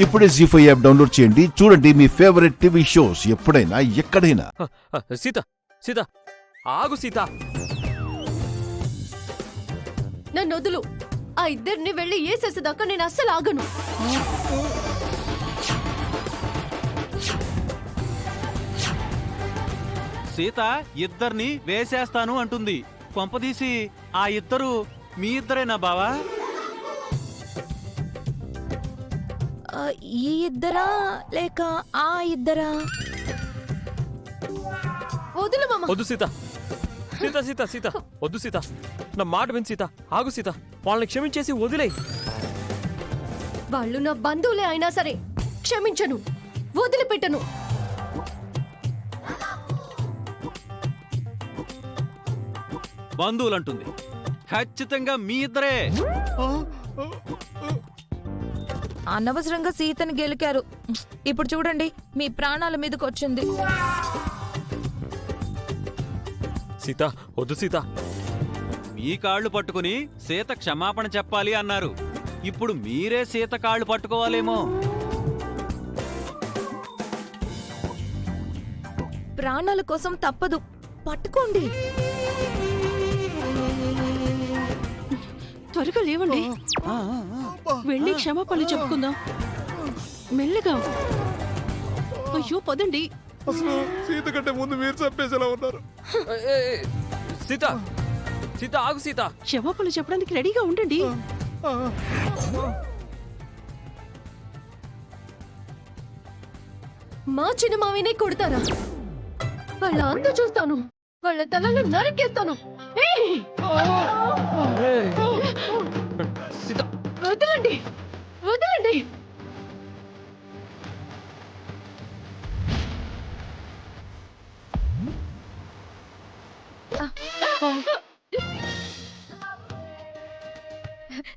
ఇప్పుడే జీ5 app download చేయండి. చూడండి మీ ఫేవరెట్ టీవీ షోస్ ఎప్పుడైనా ఎక్కడైనా. సీత సీత ఆగు సీత. నన్ను వదులు. ఆ ఇద్దరిని వెళ్ళి ఏసేసేదాకా నేను అస్సలు ఆగను. సీత ఇద్దరిని వేసేస్తాను అంటుంది. కొంపదీసి ఆ ఇద్దరు మీ ఇద్దరేనా బావా? ఈ ఇద్దరా లేక ఆ ఇద్దరా? వదులు మామ. వద్దు సీత సీత సీత సీత వద్దు సీత, నా మాట విని సీత. ఆగు సీత, వాళ్ళని క్షమించేసి వదిలే. వాళ్ళు నా బంధువులే అయినా సరే క్షమించను, వదిలిపెట్టను. బంధువులంటుంది. ఖచ్చితంగా మీ ఇద్దరే. అనవసరంగా సీతని గెలికారు. ఇప్పుడు చూడండి మీ ప్రాణాల మీదకి వచ్చింది. సీత వద్దు సీత. మీ కాళ్ళు పట్టుకుని సీత క్షమాపణ చెప్పాలి అన్నారు. ఇప్పుడు మీరే సీత కాళ్ళు పట్టుకోవాలేమో. ప్రాణాల కోసం తప్పదు, పట్టుకోండి. త్వరగా లేవండి, వెళ్ళి క్షమాపణలు చెప్పుకుందాం. మెల్లగా. అయ్యో పదండి. అసలు సీత కంటే ముందు మీరు చంపేసేలా ఉన్నారు. సీత సీత ఆగు సీత. క్షమాపణలు చెప్పడానికి రెడీగా ఉండండి. మా చిన్న మావినే కొడతారా? వాళ్ళ అంత చూస్తాను, వాళ్ళ తలను నరికేస్తాను. సీత వదలండి, వదలండి.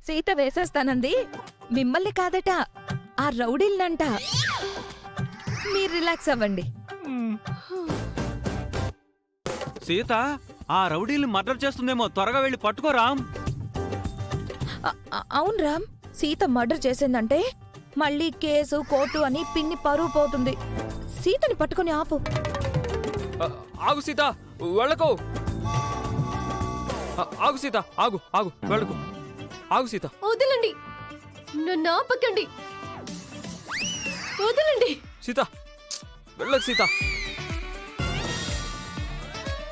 సీత వేసేస్తానంది మిమ్మల్ని కాదట, ఆ రౌడీలనంట. మీరు రిలాక్స్ అవ్వండి. సీత ఆ రౌడీల్ని మర్డర్ చేస్తుందేమో, త్వరగా వెళ్ళి పట్టుకోరాం. అవును రామ్, సీత మర్డర్ చేసిందంటే మళ్ళీ కేసు కోర్టు అని పిన్ని పరువు పోతుంది. సీతని పట్టుకొని ఆపు. ఆగు సీత వెళ్ళకు. ఆగు సీత ఆగు ఆగు వెళ్ళకు. ఆగు సీత. వదలండి, నన్ను ఆపకండి. వదలండి. సీత వెళ్ళకు సీత.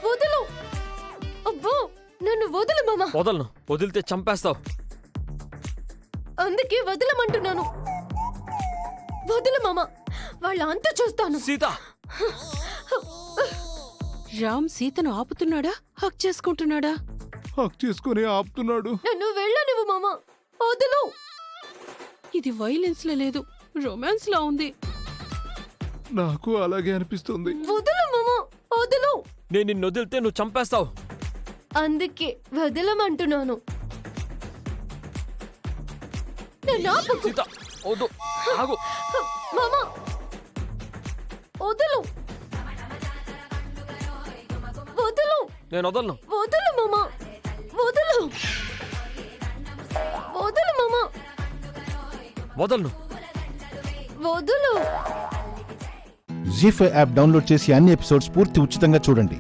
వదలు. అబ్బో నన్ను వదలు మామ. వదలను, వదిలితే చంపేస్తావు. అందుకే వదలమంటున్నాను. వదలు మామ, వాళ్ళ అంత చూస్తాను. సీత రామ్ సీతను ఆపుతున్నాడా, హక్ చేసుకుంటున్నాడా? హక్ చేసుకుని ఆపుతున్నాడు. నన్ను వెళ్ళనివ్వు మామ, వదలు. ఇది వైలెన్స్ లా లేదు, రొమాన్స్ లా ఉంది. నాకు అలాగే అనిపిస్తుంది. వదలు మామ, వదలు. నేను నిన్ను వదిలితే నువ్వు చంపేస్తావు. అందుకే వదలమంటున్నాను. నన్ను ఆపకు. సీత వద్దు, ఆగు. మామ వదలు, వదలు. నేను వదలను. వదలు మామ, వదలు. వదలు మామ, వదలను. వదలు. జీ5 యాప్ డౌన్లోడ్ చేసి అన్ని ఎపిసోడ్స్ పూర్తి ఉచితంగా చూడండి.